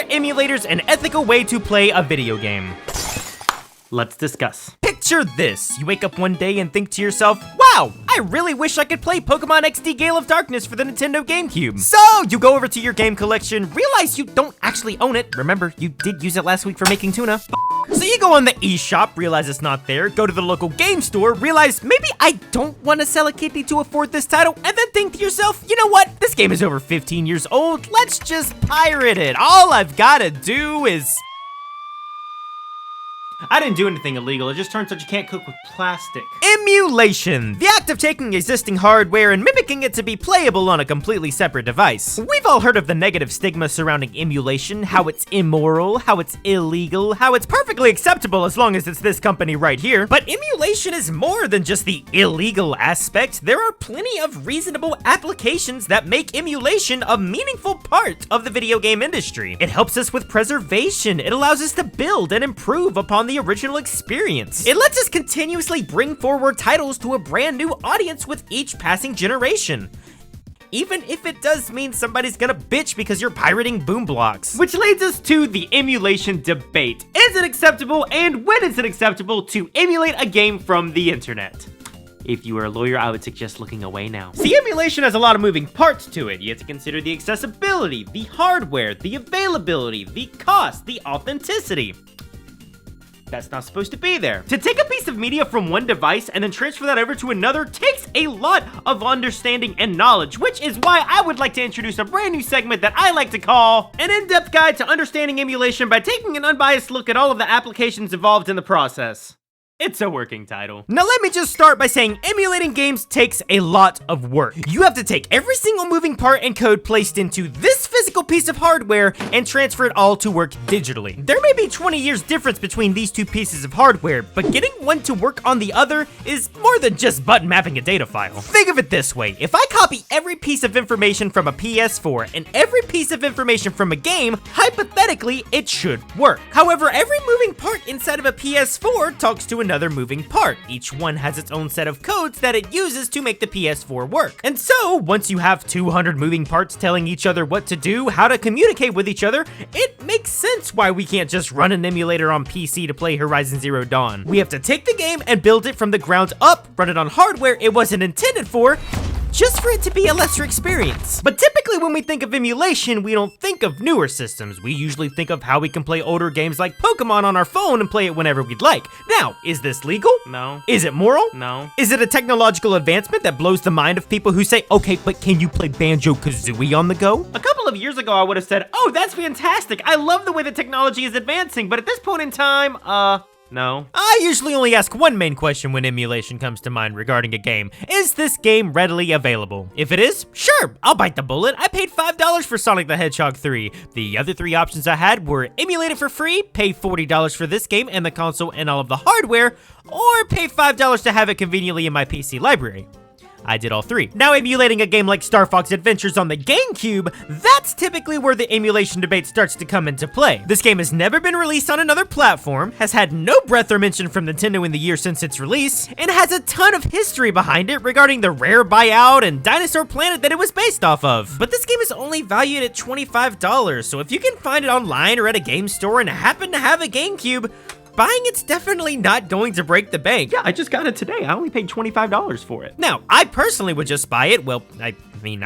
Are emulators an ethical way to play a video game? Let's discuss. Picture this. You wake up one day and think to yourself, wow, I really wish I could play Pokemon XD Gale of Darkness for the Nintendo GameCube. So you go over to your game collection, realize you don't actually own it. Remember, you did use it last week for making tuna. So you go on the eShop, realize it's not there, go to the local game store, realize maybe I don't want to sell a kidney to afford this title, and then think to yourself, you know what? This game is over 15 years old. Let's just pirate it. All I've got to do is... I didn't do anything illegal, it just turns out you can't cook with plastic. Emulation, the act of taking existing hardware and mimicking it to be playable on a completely separate device. We've all heard of the negative stigma surrounding emulation, how it's immoral, how it's illegal, how it's perfectly acceptable as long as it's this company right here. But emulation is more than just the illegal aspect. There are plenty of reasonable applications that make emulation a meaningful part of the video game industry. It helps us with preservation, it allows us to build and improve upon the original experience. It lets us continuously bring forward titles to a brand new audience with each passing generation. Even if it does mean somebody's gonna bitch because you're pirating boom blocks. Which leads us to the emulation debate. Is it acceptable, and when is it acceptable to emulate a game from the internet? If you were a lawyer, I would suggest looking away now. See, emulation has a lot of moving parts to it. You have to consider the accessibility, the hardware, the availability, the cost, the authenticity. That's not supposed to be there. To take a piece of media from one device and then transfer that over to another takes a lot of understanding and knowledge, which is why I would like to introduce a brand new segment that I like to call an in-depth guide to understanding emulation by taking an unbiased look at all of the applications involved in the process. It's a working title. Now let me just start by saying emulating games takes a lot of work. You have to take every single moving part and code placed into this physical piece of hardware and transfer it all to work digitally. There may be 20 years difference between these two pieces of hardware, but getting one to work on the other is more than just button mapping a data file. Think of it this way, if I copy every piece of information from a PS4 and every piece of information from a game, hypothetically, it should work. However, every moving part inside of a PS4 talks to another moving part. Each one has its own set of codes that it uses to make the PS4 work. And so, once you have 200 moving parts telling each other what to do, how to communicate with each other, it makes sense why we can't just run an emulator on PC to play Horizon Zero Dawn. We have to take the game and build it from the ground up, run it on hardware it wasn't intended for, just for it to be a lesser experience. But typically when we think of emulation, we don't think of newer systems. We usually think of how we can play older games like Pokemon on our phone and play it whenever we'd like. Now, is this legal? No. Is it moral? No. Is it a technological advancement that blows the mind of people who say, okay, but can you play Banjo-Kazooie on the go? A couple of years ago, I would have said, oh, that's fantastic. I love the way the technology is advancing, but at this point in time, no. I usually only ask one main question when emulation comes to mind regarding a game. Is this game readily available? If it is, sure, I'll bite the bullet. I paid $5 for Sonic the Hedgehog 3. The other three options I had were emulate it for free, pay $40 for this game and the console and all of the hardware, or pay $5 to have it conveniently in my PC library. I did all three. Now, emulating a game like Star Fox Adventures on the GameCube, that's typically where the emulation debate starts to come into play. This game has never been released on another platform, has had no breath or mention from Nintendo in the year since its release, and has a ton of history behind it regarding the Rare buyout and Dinosaur Planet that it was based off of. But this game is only valued at $25, so if you can find it online or at a game store and happen to have a GameCube, buying it's definitely not going to break the bank. Yeah, I just got it today. I only paid $25 for it. Now, I personally would just buy it. Well, I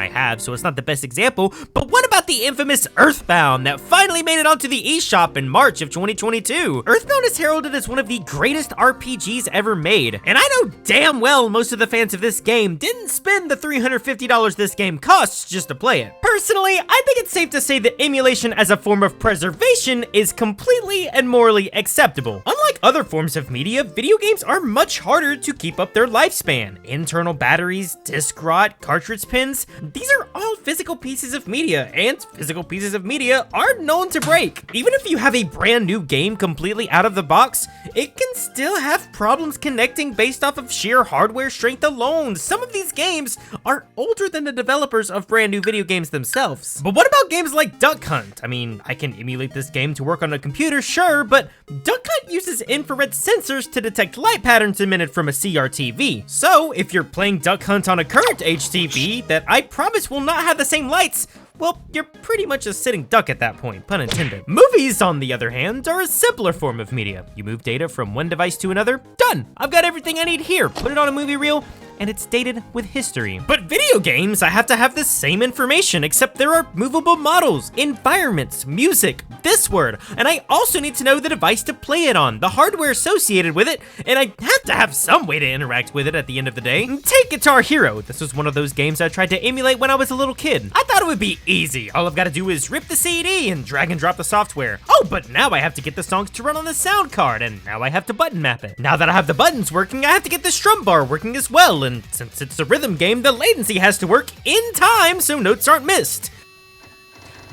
have, so it's not the best example, but what about the infamous Earthbound that finally made it onto the eShop in March of 2022? Earthbound is heralded as one of the greatest RPGs ever made, and I know damn well most of the fans of this game didn't spend the $350 this game costs just to play it. Personally, I think it's safe to say that emulation as a form of preservation is completely and morally acceptable. Unlike other forms of media, video games are much harder to keep up their lifespan. Internal batteries, disc rot, cartridge pins, these are all physical pieces of media, and physical pieces of media are known to break. Even if you have a brand new game completely out of the box, it can still have problems connecting based off of sheer hardware strength alone. Some of these games are older than the developers of brand new video games themselves. But what about games like Duck Hunt? I mean, I can emulate this game to work on a computer, sure, but Duck Hunt uses infrared sensors to detect light patterns emitted from a CRTV. So, if you're playing Duck Hunt on a current HTV that I promise will not have the same lights, well, you're pretty much a sitting duck at that point, pun intended. Movies, on the other hand, are a simpler form of media. You move data from one device to another, done! I've got everything I need here, put it on a movie reel, and it's dated with history. But video games, I have to have the same information, except there are movable models, environments, music, this word, and I also need to know the device to play it on, the hardware associated with it, and I have to have some way to interact with it at the end of the day. Take Guitar Hero. This was one of those games I tried to emulate when I was a little kid. I thought it would be easy. All I've got to do is rip the CD and drag and drop the software. Oh, but now I have to get the songs to run on the sound card, and now I have to button map it. Now that I have the buttons working, I have to get the strum bar working as well, and since it's a rhythm game, the latency has to work in time so notes aren't missed.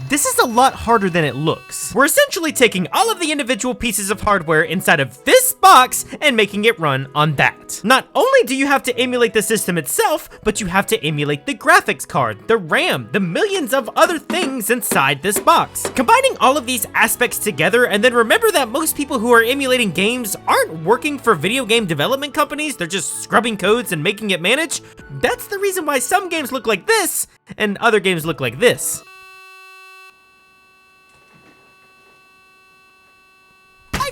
This is a lot harder than it looks. We're essentially taking all of the individual pieces of hardware inside of this box and making it run on that. Not only do you have to emulate the system itself, but you have to emulate the graphics card, the RAM, the millions of other things inside this box. Combining all of these aspects together, and then remember that most people who are emulating games aren't working for video game development companies, they're just scrubbing codes and making it manage. That's the reason why some games look like this, and other games look like this.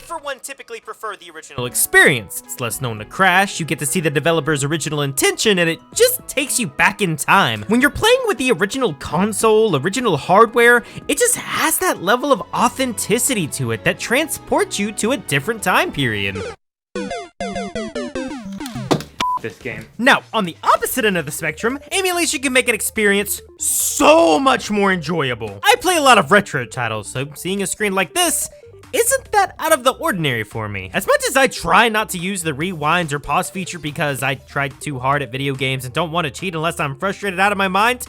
For one, typically prefer the original experience. It's less known to crash, you get to see the developer's original intention, and it just takes you back in time. When you're playing with the original console, original hardware, it just has that level of authenticity to it that transports you to a different time period. This game. Now, on the opposite end of the spectrum, emulation can make an experience so much more enjoyable. I play a lot of retro titles, so seeing a screen like this isn't that out of the ordinary for me. As much as I try not to use the rewind or pause feature because I tried too hard at video games and don't want to cheat unless I'm frustrated out of my mind,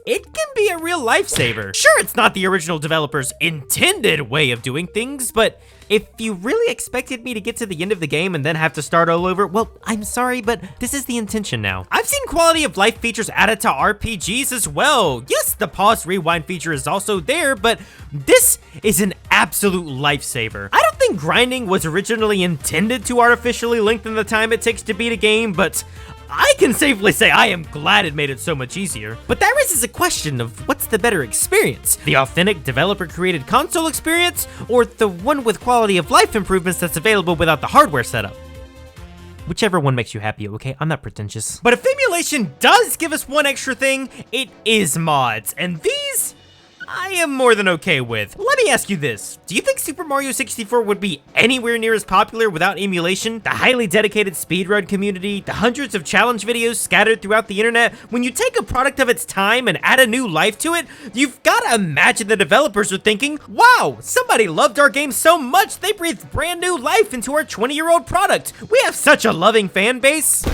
it can be a real lifesaver. Sure, it's not the original developer's intended way of doing things, but if you really expected me to get to the end of the game and then have to start all over, well, I'm sorry, but this is the intention now. I've seen quality of life features added to RPGs as well. Yes, the pause rewind feature is also there, but this is an absolute lifesaver. I don't think grinding was originally intended to artificially lengthen the time it takes to beat a game, but I can safely say I am glad it made it so much easier. But that raises a question of what's the better experience? The authentic developer-created console experience, or the one with quality of life improvements that's available without the hardware setup? Whichever one makes you happy, okay? I'm not pretentious. But if emulation does give us one extra thing, it is mods, and these I am more than okay with. Let me ask you this. Do you think Super Mario 64 would be anywhere near as popular without emulation? The highly dedicated speedrun community, the hundreds of challenge videos scattered throughout the internet, when you take a product of its time and add a new life to it, you've got to imagine the developers are thinking, wow, somebody loved our game so much they breathed brand new life into our 20-year-old product. We have such a loving fan base.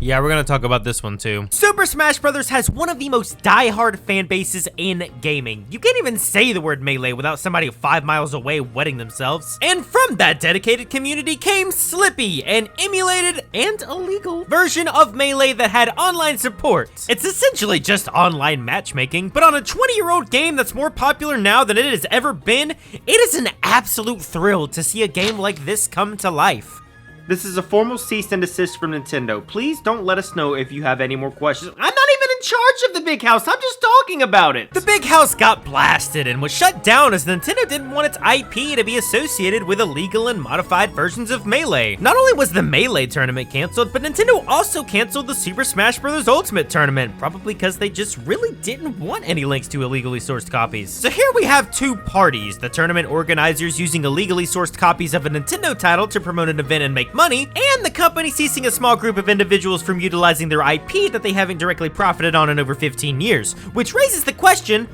Yeah, we're gonna talk about this one too. Super Smash Bros. Has one of the most die-hard fan bases in gaming. You can't even say the word Melee without somebody 5 miles away wetting themselves. And from that dedicated community came Slippy, an emulated and illegal version of Melee that had online support. It's essentially just online matchmaking, but on a 20-year-old game that's more popular now than it has ever been, it is an absolute thrill to see a game like this come to life. This is a formal cease and desist from Nintendo. Please don't let us know if you have any more questions. I'm not even in charge of the Big House. I'm just talking about it. The Big House got blasted and was shut down as Nintendo didn't want its IP to be associated with illegal and modified versions of Melee. Not only was the Melee tournament canceled, but Nintendo also canceled the Super Smash Bros. Ultimate tournament, probably because they just really didn't want any links to illegally sourced copies. So here we have two parties, the tournament organizers using illegally sourced copies of a Nintendo title to promote an event and make money, and the company ceasing a small group of individuals from utilizing their IP that they haven't directly profited on in over 15 years, which raises the question,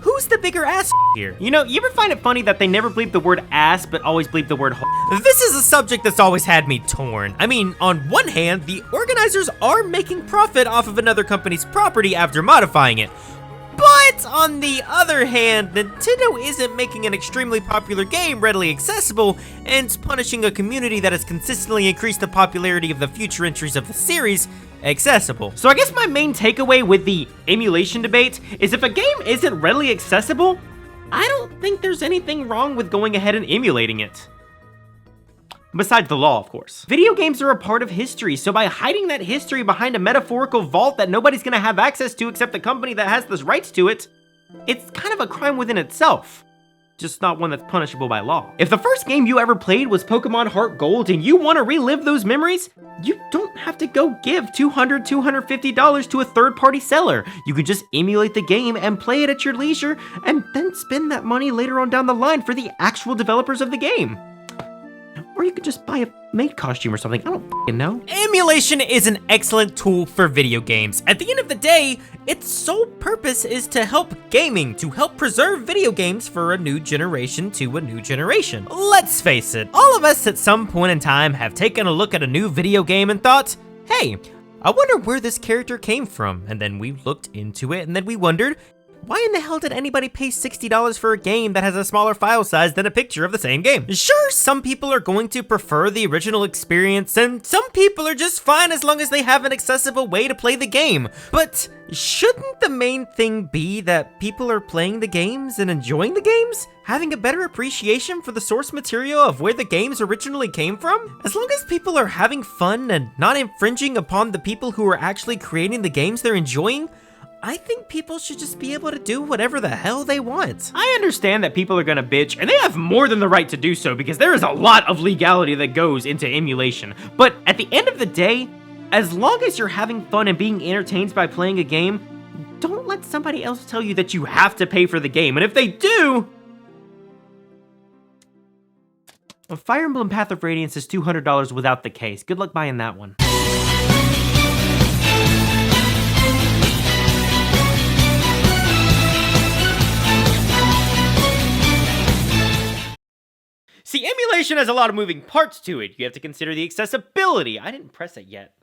who's the bigger ass here? You know, you ever find it funny that they never bleep the word ass, but always bleep the word This is a subject that's always had me torn. I mean, on one hand, the organizers are making profit off of another company's property after modifying it. But on the other hand, Nintendo isn't making an extremely popular game readily accessible and punishing a community that has consistently increased the popularity of the future entries of the series accessible. So I guess my main takeaway with the emulation debate is if a game isn't readily accessible, I don't think there's anything wrong with going ahead and emulating it. Besides the law, of course. Video games are a part of history, so by hiding that history behind a metaphorical vault that nobody's gonna have access to except the company that has the rights to it, it's kind of a crime within itself. Just not one that's punishable by law. If the first game you ever played was Pokemon Heartgold and you want to relive those memories, you don't have to go give $200, $250 to a third-party seller. You can just emulate the game and play it at your leisure, and then spend that money later on down the line for the actual developers of the game. Or you could just buy a maid costume or something, I don't f***ing know. Emulation is an excellent tool for video games. At the end of the day, its sole purpose is to help gaming, to help preserve video games for a new generation to a new generation. Let's face it, all of us at some point in time have taken a look at a new video game and thought, hey, I wonder where this character came from. And then we looked into it and then we wondered, why in the hell did anybody pay $60 for a game that has a smaller file size than a picture of the same game? Sure, some people are going to prefer the original experience, and some people are just fine as long as they have an accessible way to play the game. But shouldn't the main thing be that people are playing the games and enjoying the games? Having a better appreciation for the source material of where the games originally came from? As long as people are having fun and not infringing upon the people who are actually creating the games they're enjoying, I think people should just be able to do whatever the hell they want. I understand that people are gonna bitch, and they have more than the right to do so because there is a lot of legality that goes into emulation. But at the end of the day, as long as you're having fun and being entertained by playing a game, don't let somebody else tell you that you have to pay for the game. And if they do, Fire Emblem Path of Radiance is $200 without the case. Good luck buying that one. See, emulation has a lot of moving parts to it. You have to consider the accessibility. I didn't press it yet.